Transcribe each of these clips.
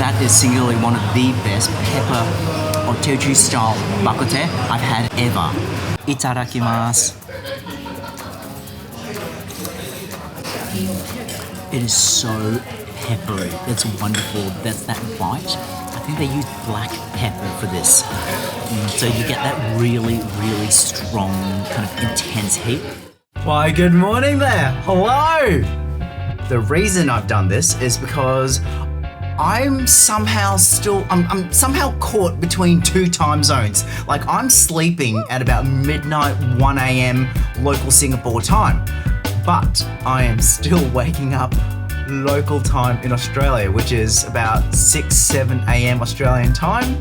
that is singularly one of the best pepper or Teochew style Bak Kut Teh I've had ever. Itadakimasu. It is so peppery. It's wonderful. That's that bite. I think they use black pepper for this. So you get that really, really strong, kind of intense heat. Why, good morning there. Hello. The reason I've done this is because I'm somehow I'm somehow caught between two time zones. Like I'm sleeping at about midnight, 1 a.m. local Singapore time, but I am still waking up local time in Australia, which is about 6, 7 a.m. Australian time.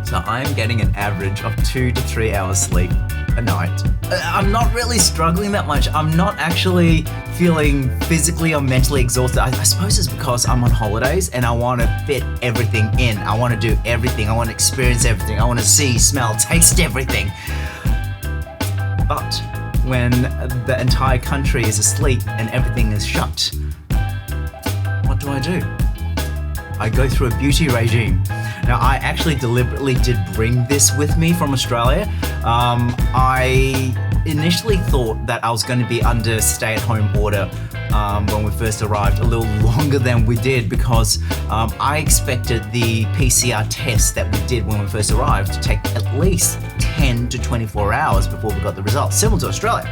So I'm getting an average of 2 to 3 hours sleep a night. I'm not really struggling that much. I'm not actually feeling physically or mentally exhausted. I suppose it's because I'm on holidays and I want to fit everything in. I want to do everything. I want to experience everything. I want to see, smell, taste everything. But when the entire country is asleep and everything is shut, what do? I go through a beauty regime. Now, I actually deliberately did bring this with me from Australia. I initially thought that I was going to be under stay-at-home order when we first arrived a little longer than we did because I expected the PCR test that we did when we first arrived to take at least 10 to 24 hours before we got the results, similar to Australia.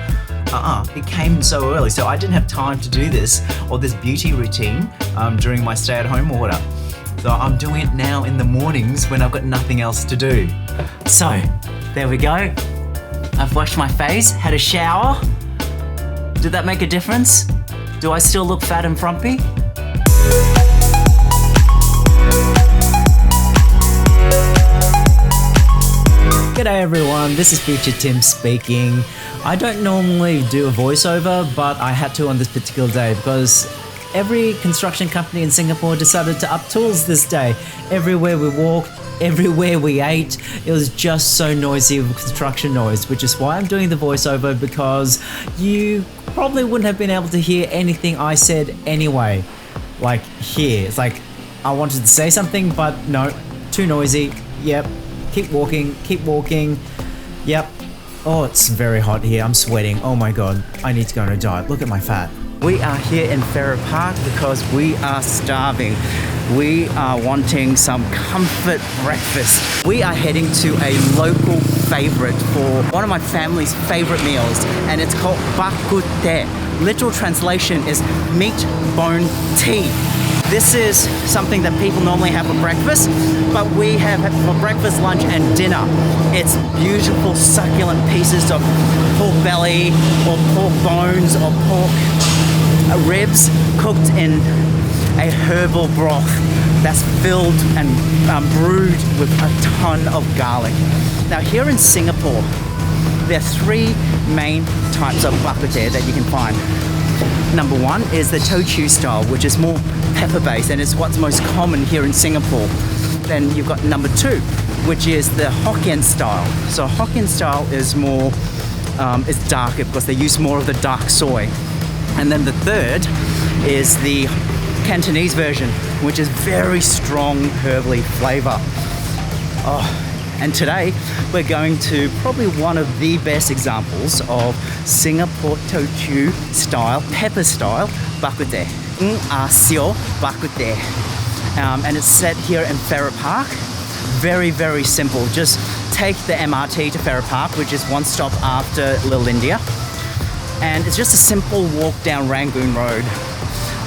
It came so early, so I didn't have time to do this or this beauty routine during my stay-at-home order. So I'm doing it now in the mornings when I've got nothing else to do. So, there we go. I've washed my face, had a shower. Did that make a difference? Do I still look fat and frumpy? G'day everyone, this is Future Tim speaking. I don't normally do a voiceover, but I had to on this particular day because every construction company in Singapore decided to up tools this day. Everywhere we walked, everywhere we ate, it was just so noisy with construction noise, which is why I'm doing the voiceover because you probably wouldn't have been able to hear anything I said anyway. Like here, it's like I wanted to say something, but no, too noisy. Yep, keep walking, Yep. Oh, it's very hot here, I'm sweating. Oh my god, I need to go on a diet. Look at my fat. We are here in Flavour Park because we are starving. We are wanting some comfort breakfast. We are heading to a local favourite for one of my family's favourite meals, and it's called Bak Kut Teh. Literal translation is meat bone tea. This is something that people normally have for breakfast, but we have it for breakfast, lunch, and dinner. It's beautiful, succulent pieces of pork belly, or pork bones, or pork ribs cooked in a herbal broth that's filled and brewed with a ton of garlic. Now here in Singapore, there are three main types of Bak Kut Teh that you can find. Number one is the Teochew style, which is more pepper-based and it's what's most common here in Singapore. Then you've got number two, which is the Hokkien style. So Hokkien style is more, it's darker because they use more of the dark soy. And then the third is the Cantonese version, which is very strong herbally flavour. And today we're going to probably one of the best examples of Singapore Teochew style, pepper style Bak Kut Teh. Bak Kut Teh. And it's set here in Flavour Park. Very, very simple. Just take the MRT to Flavour Park, which is one stop after Little India. And it's just a simple walk down Rangoon Road.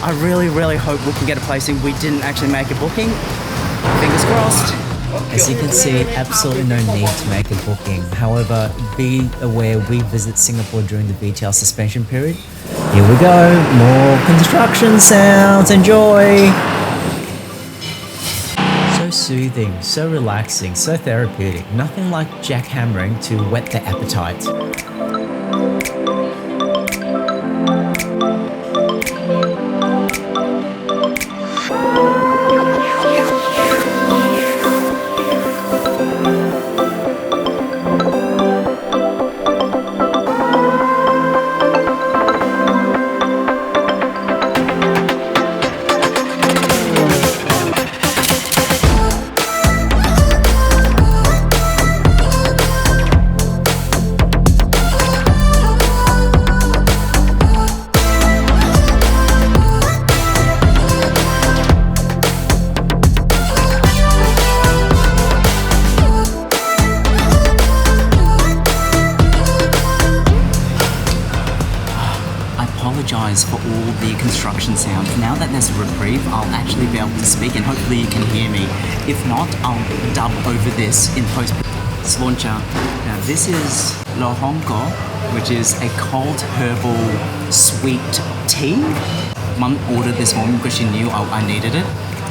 I really, really hope we can get a placing. We didn't actually make a booking. Fingers crossed. As you can see, absolutely no need to make a booking. However, be aware we visit Singapore during the VTL suspension period. Here we go, more construction sounds, enjoy! So soothing, so relaxing, so therapeutic. Nothing like jackhammering to whet the appetite. construction sounds. Now that there's a reprieve, I'll actually be able to speak and hopefully you can hear me. If not, I'll dub over this in post. Sloncha. Now this is lohongo, which is a cold herbal sweet tea. Mum ordered this morning because she knew I needed it,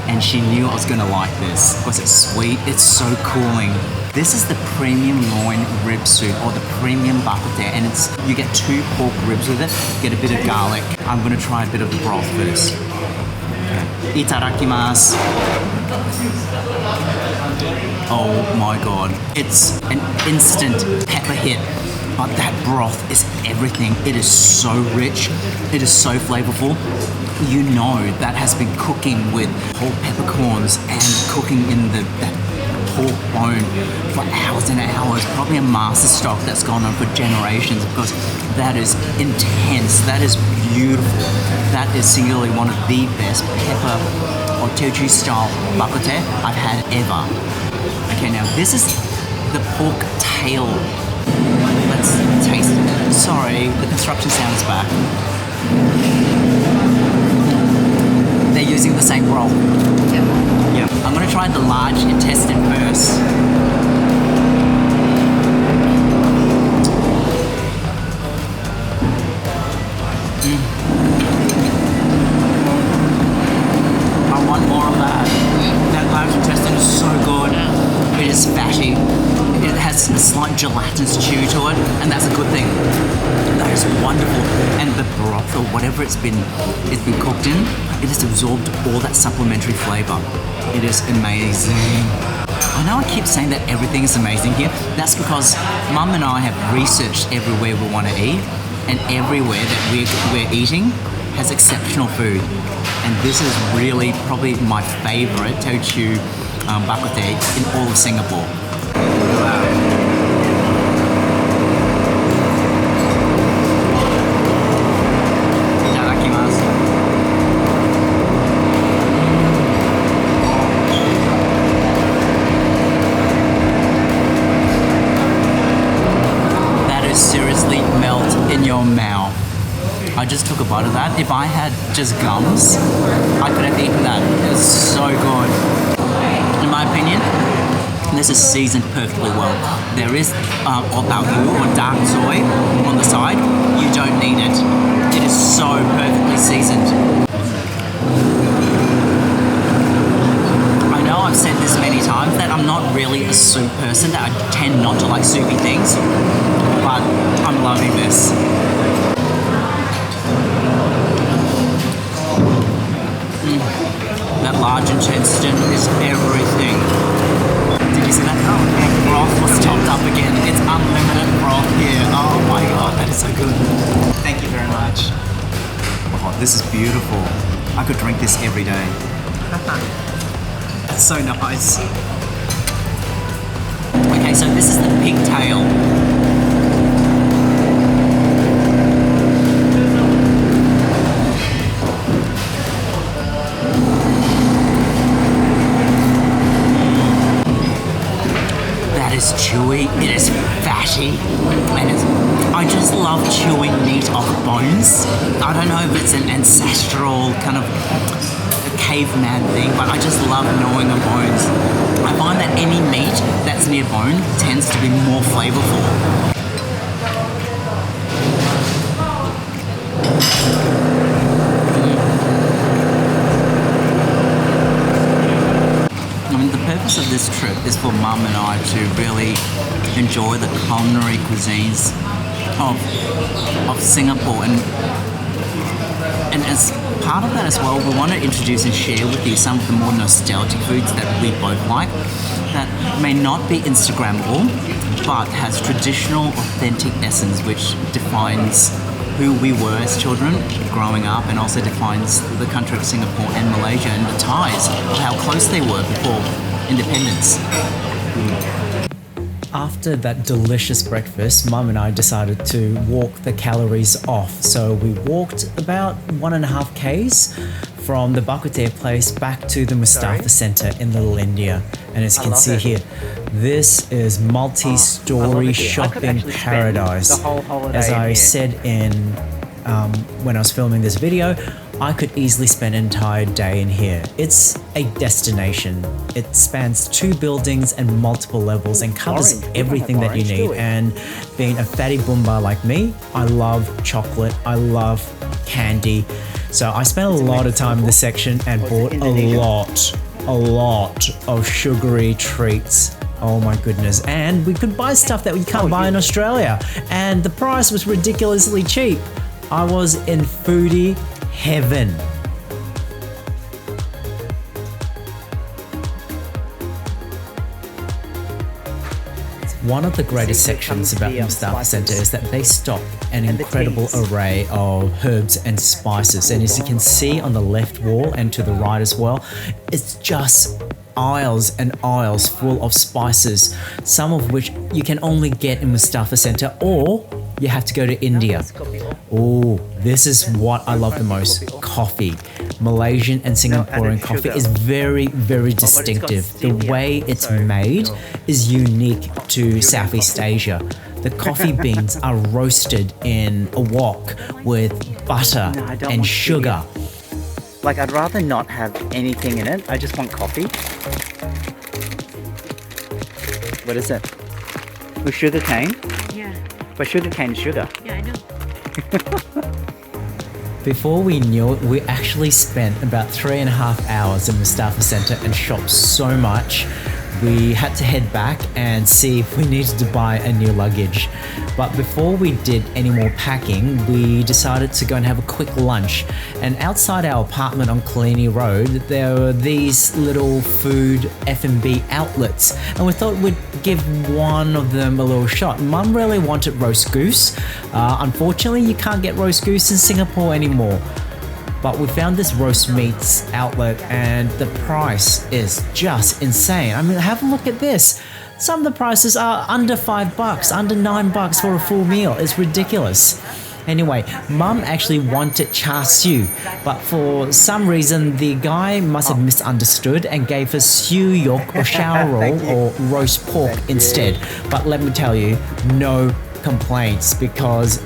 and she knew I was gonna like this because it's sweet, it's so cooling. This is the premium loin rib soup, or the premium Bak Kut Teh, and you get 2 pork ribs with it, get a bit of garlic. I'm gonna try a bit of the broth first. Okay. Itadakimasu. Oh my god. It's an instant pepper hit, but that broth is everything. It is so rich, it is so flavorful. You know that has been cooking with whole peppercorns and cooking in that pork bone for hours and hours, probably a master stock that's gone on for generations, because that is intense, that is beautiful, that is singularly one of the best pepper or Teochew style Bak Kut Teh I've had ever. Okay, now this is the pork tail. Let's taste it. Sorry, the construction sounds back. They're using the same broth. Yep. I'm gonna try the large intestine first. I want more of that. That large intestine is so good. It is fatty. It has a slight gelatinous chew to it, and that's a good thing. That is wonderful. And the broth, or whatever it's been cooked in, it has absorbed all that supplementary flavor. It is amazing. I know I keep saying that everything is amazing here. That's because Mum and I have researched everywhere we want to eat, and everywhere that we're eating has exceptional food. And this is really probably my favorite Teochew Bak Kut Teh in all of Singapore. That is seriously melt in your mouth. I just took a bite of that. If I had just gums, I could have eaten that. It's so good. In my opinion, this is seasoned perfectly well. There is obagu, or dark soy, on the side. You don't need it. It is so perfectly seasoned. I know I've said this many times that I'm not really a soup person, that I tend not to like soupy things, but I'm loving this. That large intestine is everything. Did you see that? Oh, and broth was topped up again. It's unlimited broth here. Oh my god, that is so good. Thank you very much. Oh, this is beautiful. I could drink this every day. That's so nice. Okay, so this is the pigtail. Chewy, it is fatty, and I just love chewing meat off bones. I don't know if it's an ancestral kind of a caveman thing, but I just love gnawing on bones. I find that any meat that's near bone tends to be more flavorful. The purpose of this trip is for Mum and I to really enjoy the culinary cuisines of Singapore, and as part of that as well, we want to introduce and share with you some of the more nostalgic foods that we both like, that may not be Instagrammable, but has traditional, authentic essence which defines who we were as children growing up, and also defines the country of Singapore and Malaysia, and the ties of how close they were before independence. After that delicious breakfast, Mum and I decided to walk the calories off. So we walked about 1.5 k's from the Bak Kut Teh place back to the Mustafa Centre in Little India. And as you can see here, this is multi-story shopping paradise. As I said in when I was filming this video, I could easily spend an entire day in here. It's a destination. It spans 2 buildings and multiple levels and covers everything that you need. And being a fatty boomba like me, I love chocolate, I love candy. So I spent a lot of time in this section and bought a lot of sugary treats. Oh my goodness. And we could buy stuff that we can't buy in Australia. And the price was ridiculously cheap. I was in foodie heaven. One of the greatest sections about the Mustafa Centre is that they stock an incredible array of herbs and spices. And as you can see on the left wall and to the right as well, it's just aisles and aisles full of spices, some of which you can only get in Mustafa Centre or you have to go to India. Oh, this is what I love the most, coffee. Malaysian and Singaporean coffee is very, very distinctive. The way it's made is unique to Southeast Asia. The coffee beans are roasted in a wok with butter and sugar. Like, I'd rather not have anything in it. I just want coffee. What is it? With sugar cane? Yeah. But sugar cane is sugar. Yeah, I know. Before we knew it, we actually spent about 3.5 hours in Mustafa Centre and shopped so much. We had to head back and see if we needed to buy a new luggage. But before we did any more packing, we decided to go and have a quick lunch. And outside our apartment on Kalini Road, there were these little food F&B outlets. And we thought we'd give one of them a little shot. Mum really wanted roast goose. Unfortunately, you can't get roast goose in Singapore anymore. But we found this roast meats outlet and the price is just insane. I mean, have a look at this. Some of the prices are under $5, under $9 for a full meal. It's ridiculous. Anyway, Mum actually wanted char siu, but for some reason the guy must have misunderstood and gave us siu yok or shao roll or roast pork instead. But let me tell you, no complaints because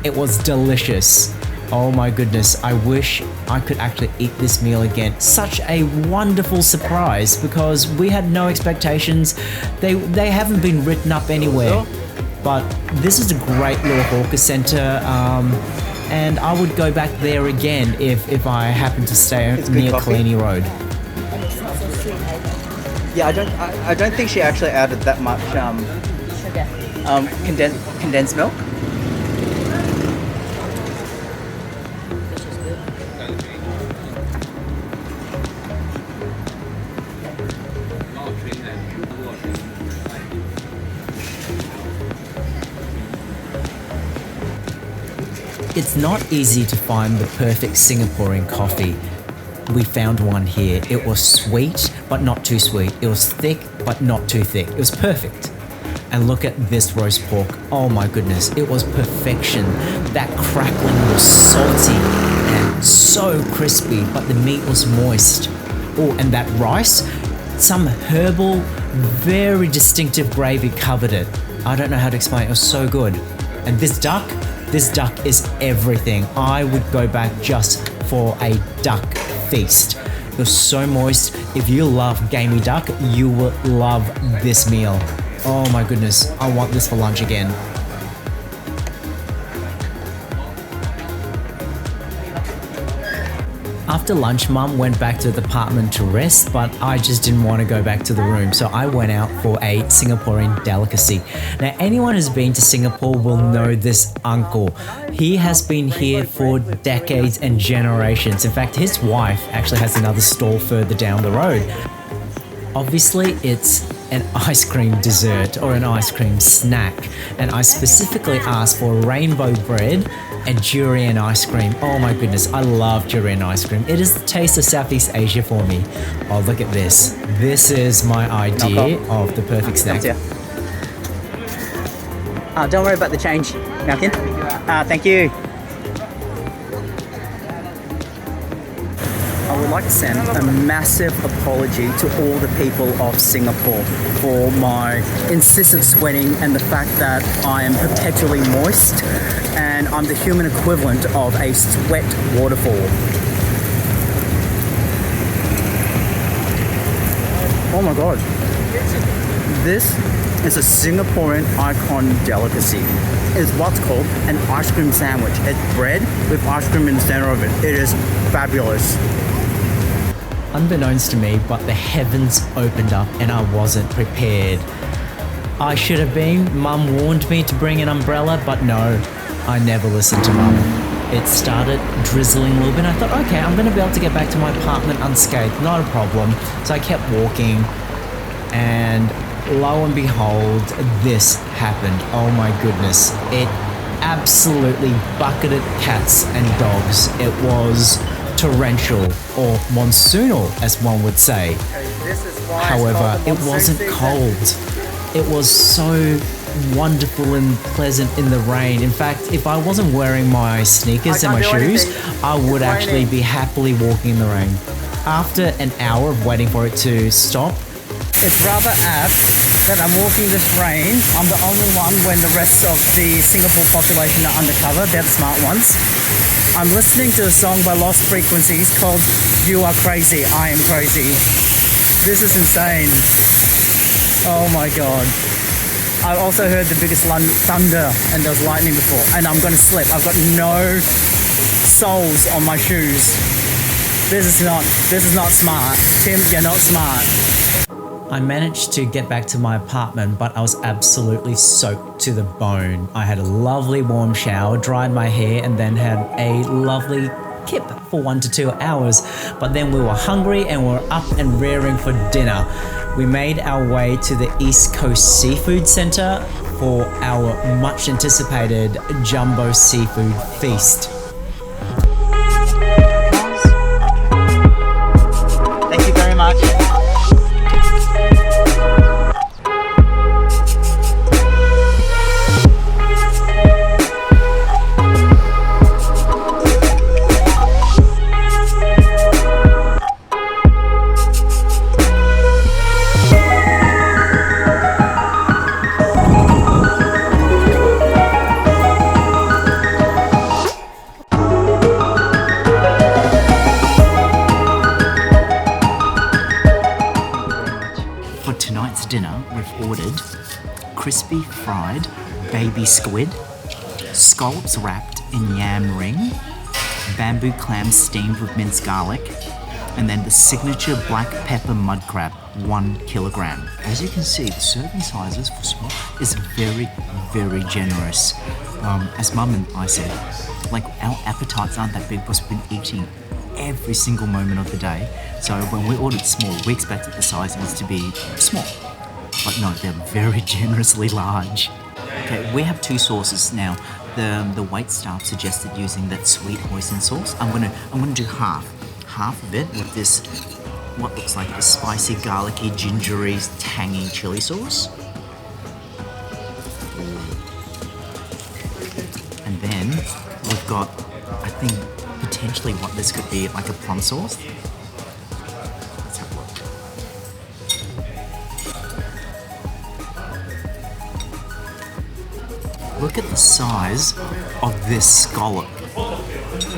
it was delicious. Oh my goodness, I wish I could actually eat this meal again. Such a wonderful surprise because we had no expectations. They haven't been written up anywhere. But this is a great little hawker centre and I would go back there again if I happen to stay near Kalini Road. Yeah, I don't think she actually added that much condensed milk. It's not easy to find the perfect Singaporean coffee. We found one here. It was sweet, but not too sweet. It was thick, but not too thick. It was perfect. And look at this roast pork. Oh my goodness, it was perfection. That crackling was salty and so crispy, but the meat was moist. Oh, and that rice, some herbal, very distinctive gravy covered it. I don't know how to explain it. It was so good. And this duck is everything. I would go back just for a duck feast. It was so moist. If you love gamey duck, you will love this meal. Oh my goodness, I want this for lunch again. After lunch, Mum went back to the apartment to rest, but I just didn't want to go back to the room, so I went out for a Singaporean delicacy. Now, anyone who's been to Singapore will know this uncle. He has been here for decades and generations. In fact, his wife actually has another stall further down the road. Obviously, it's an ice cream dessert or an ice cream snack, and I specifically asked for rainbow bread and durian ice cream. Oh my goodness, I love durian ice cream. It is the taste of Southeast Asia for me. Oh, look at this. This is my idea of the perfect snack. Don't worry about the change, Malkin. Thank you. I would like to send a massive apology to all the people of Singapore for my incessant sweating and the fact that I am perpetually moist and I'm the human equivalent of a sweat waterfall. Oh my god. This is a Singaporean icon delicacy. It's what's called an ice cream sandwich. It's bread with ice cream in the center of it. It is fabulous. Unbeknownst to me, but the heavens opened up and I wasn't prepared. I should have been. Mum warned me to bring an umbrella, but no, I never listened to Mum. It started drizzling a little bit. I thought, okay, I'm going to be able to get back to my apartment unscathed, not a problem. So I kept walking, and lo and behold, this happened. Oh my goodness. It absolutely bucketed cats and dogs. It was torrential, or monsoonal, as one would say. However, it wasn't cold. It was so wonderful and pleasant in the rain. In fact, if I wasn't wearing my sneakers and my shoes, I would actually be happily walking in the rain. After an hour of waiting for it to stop, It's rather apt that I'm walking this rain. I'm the only one when the rest of the Singapore population are undercover. They're the smart ones. I'm listening to a song by Lost Frequencies called You Are Crazy, I Am Crazy. This is insane. Oh my god. I also heard the biggest thunder and there was lightning before, and I'm gonna slip. I've got no soles on my shoes. This is not smart. Tim, you're not smart. I managed to get back to my apartment, but I was absolutely soaked to the bone. I had a lovely warm shower, dried my hair, and then had a lovely kip for 1 to 2 hours. But then we were hungry and we were up and rearing for dinner. We made our way to the East Coast Seafood Centre for our much anticipated jumbo seafood feast. Thank you very much. Dinner, we've ordered crispy fried baby squid, scallops wrapped in yam ring, bamboo clams steamed with minced garlic, and then the signature black pepper mud crab, 1 kilogram. As you can see, the serving sizes for small is very, very generous. As Mum and I said, like our appetites aren't that big because we've been eating every single moment of the day. So when we ordered small, we expected the sizes to be small. But no, they're very generously large. Okay, we have 2 sauces now. The wait staff suggested using that sweet hoisin sauce. I'm gonna do half of it with this, what looks like a spicy, garlicky, gingery, tangy chili sauce. And then we've got, I think, potentially what this could be, like a plum sauce. Let's have a look. Look at the size of this scallop.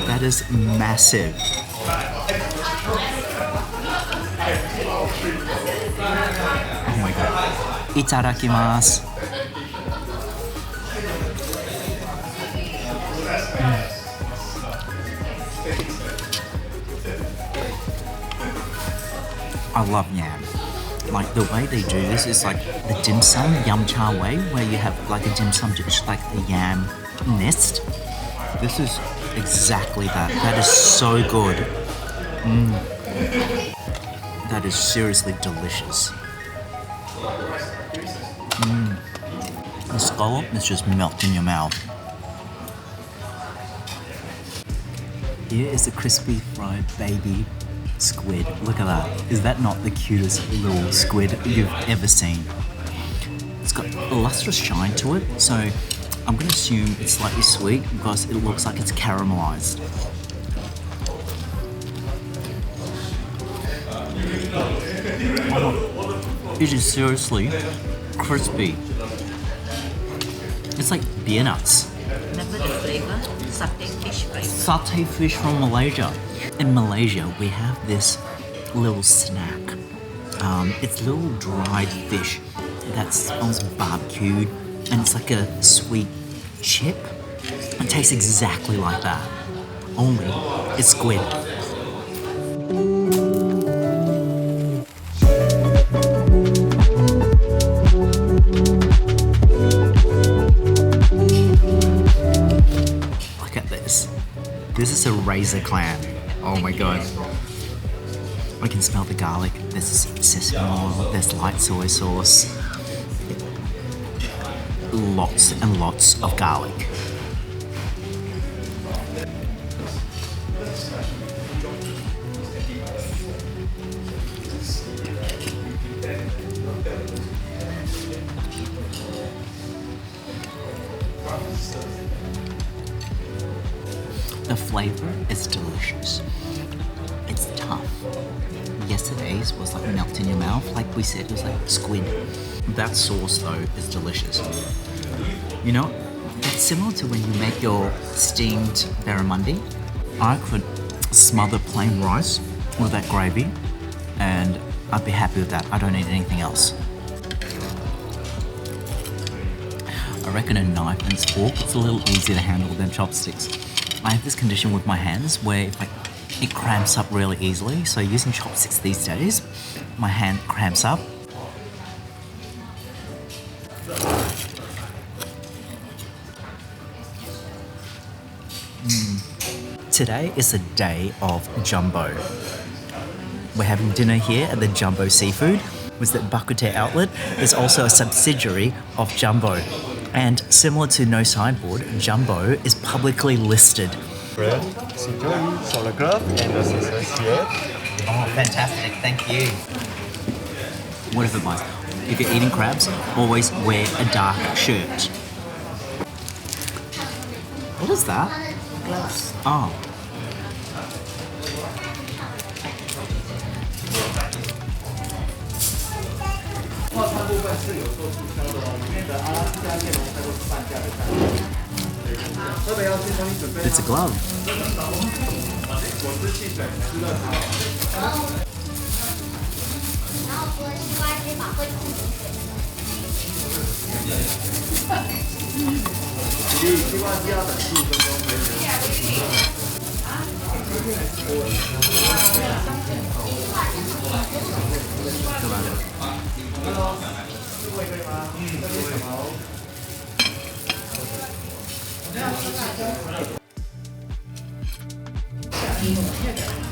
That is massive. Oh my god. Itadakimasu. I love yam. Like the way they do this is like the dim sum yum cha way, where you have like a dim sum just like the yam nest. This is exactly that. That is so good. That is seriously delicious. The scallop is just melt in your mouth. Here is a crispy fried baby squid. Look at that. Is that not the cutest little squid you've ever seen? It's got a lustrous shine to it, so I'm going to assume it's slightly sweet because it looks like it's caramelized. Oh, it is seriously crispy. It's like beer nuts. Remember the flavour? Satay fish flavour. Satay fish from Malaysia. In Malaysia, we have this little snack It's little dried fish that smells barbecued, and it's like a sweet chip. It tastes exactly like that, only it's squid. Look at this. This is a razor clam. Oh my god. I can smell the garlic. There's sesame oil, there's light soy sauce. Lots and lots of garlic. The flavor is delicious. It's tough. Yesterday's was like melt in your mouth, like we said, it was like squid. That sauce though is delicious. You know, it's similar to when you make your steamed barramundi. I could smother plain rice with that gravy and I'd be happy with that. I don't need anything else. I reckon a knife and fork is a little easier to handle than chopsticks. I have this condition with my hands where if it cramps up really easily, so using chopsticks these days, my hand cramps up. Today is the day of Jumbo. We're having dinner here at the Jumbo Seafood, which the Bak Kut Teh outlet is also a subsidiary of Jumbo. And similar to No Sideboard, Jumbo is publicly listed. Bread, citron, sauerkraut, and the sauce here. Oh, fantastic, thank you. What if advice? If you're eating crabs, always wear a dark shirt. What is that? Gloves. Oh. It's a glove.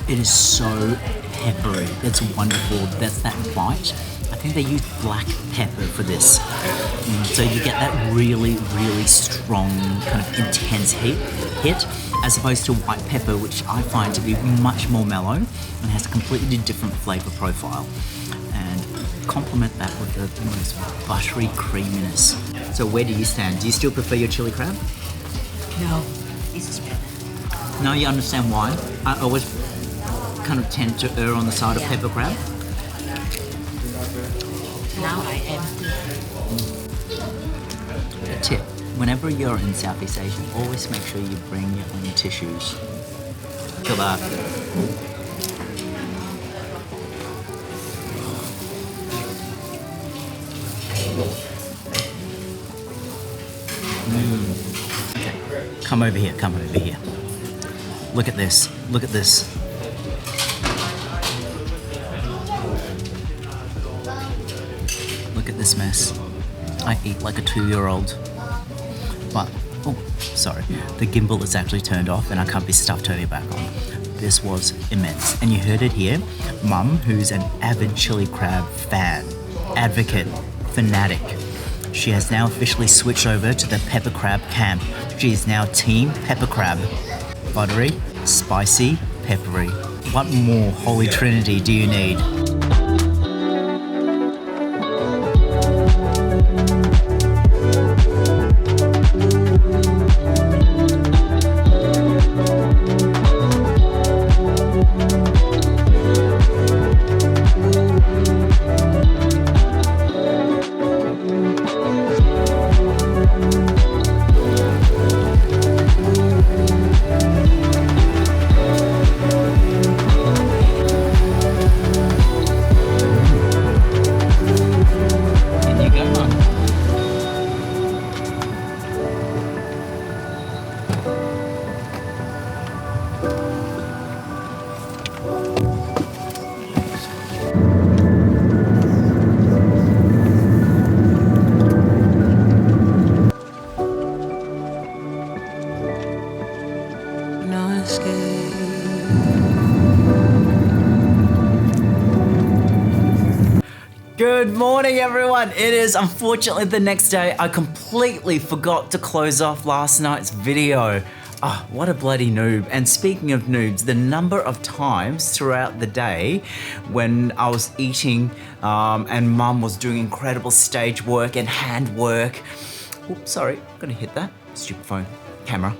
It is so peppery. It's wonderful. That's that bite. I think they use black pepper for this. So you get that really, really strong, kind of intense hit, as opposed to white pepper, which I find to be much more mellow and has a completely different flavor profile. And complement that with the most buttery creaminess. So where do you stand? Do you still prefer your chili crab? No, this is better. Now you understand why I always kind of tend to err on the side of pepper crab. Now I am. A tip, whenever you're in Southeast Asia, always make sure you bring your own tissues. Feel that. Okay, come over here, come over here. Look at this, look at this. Look at this mess. I eat like a 2-year-old. But, oh, sorry. The gimbal is actually turned off and I can't be stuffed turning it back on. This was immense. And you heard it here. Mum, who's an avid chili crab fan, advocate, fanatic. She has now officially switched over to the pepper crab camp. She is now team pepper crab. Buttery, spicy, peppery. What more holy trinity do you need? Good morning, everyone. It is unfortunately the next day. I completely forgot to close off last night's video. Ah, what a bloody noob. And speaking of noobs, the number of times throughout the day when I was eating and mum was doing incredible stage work and hand work. Oops, sorry, gonna hit that. Stupid phone, camera.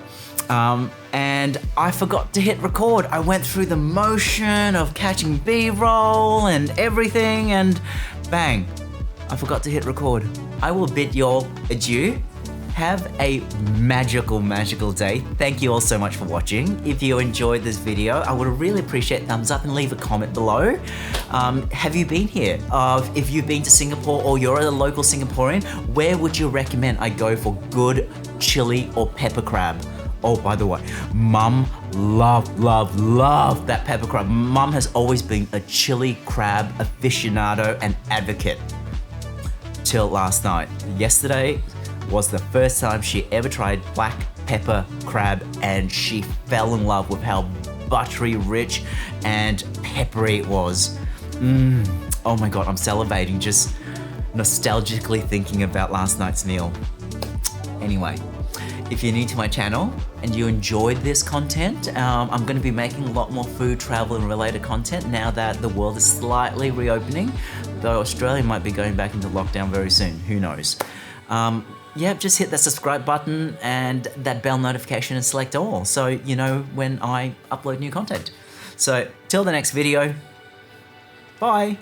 And I forgot to hit record. I went through the motion of catching B-roll and everything and bang, I forgot to hit record. I will bid you all adieu. Have a magical, magical day. Thank you all so much for watching. If you enjoyed this video, I would really appreciate a thumbs up and leave a comment below. Have you been here? If you've been to Singapore or you're a local Singaporean, where would you recommend I go for good chili or pepper crab? Oh, by the way, Mum loved that pepper crab. Mum has always been a chili crab aficionado and advocate. Till last night. Yesterday was the first time she ever tried black pepper crab and she fell in love with how buttery, rich and peppery it was. Oh my God, I'm salivating just nostalgically thinking about last night's meal. Anyway, if you're new to my channel and you enjoyed this content, I'm going to be making a lot more food, travel and related content now that the world is slightly reopening, though Australia might be going back into lockdown very soon, who knows. Yeah, just hit that subscribe button and that bell notification and select all so you know when I upload new content. So till the next video, bye.